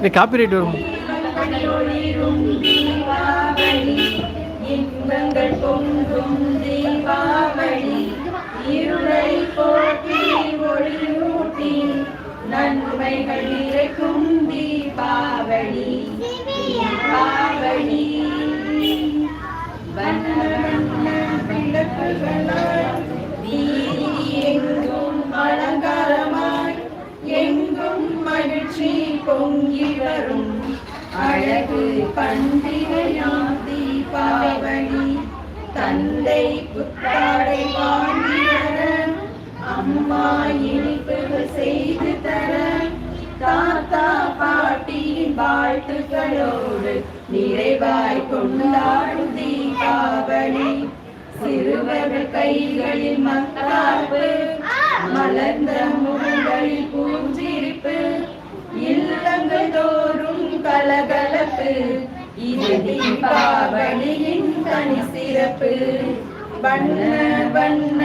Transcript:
Copyright வரும். இன்பங்கள் பொங்கும் தீபாவளி, இருளை போக்கி ஒளியூட்டி நன்மைகள் நிறைக்கும் தீபாவளி. தீபாவளி வண்ண வண்ண விளக்குகளாய் வீதி எங்கும் அலங்காரமாய், எங்கும் மகிழ்ச்சி பொங்கி வரும் அழகு பண்டிகையாம் தீபாவளி. தந்தை புத்தாடை வாங்கி வர, அம்மா இனிப்புகள் செய்து தர, தாத்தா பாட்டியின் வாழ்த்துக்களோடு நிறைவாய் கொண்டாடும் தீபாவளி. சிறுவர்கள் கைகளில் மத்தாப்பு, மலர்ந்த முகங்களில் பூஞ்சிரிப்பு, இல்லங்கள் தோறும் கலகலப்பு, இது தீபாவளியின் தனி சிறப்பு. வண்ண வண்ண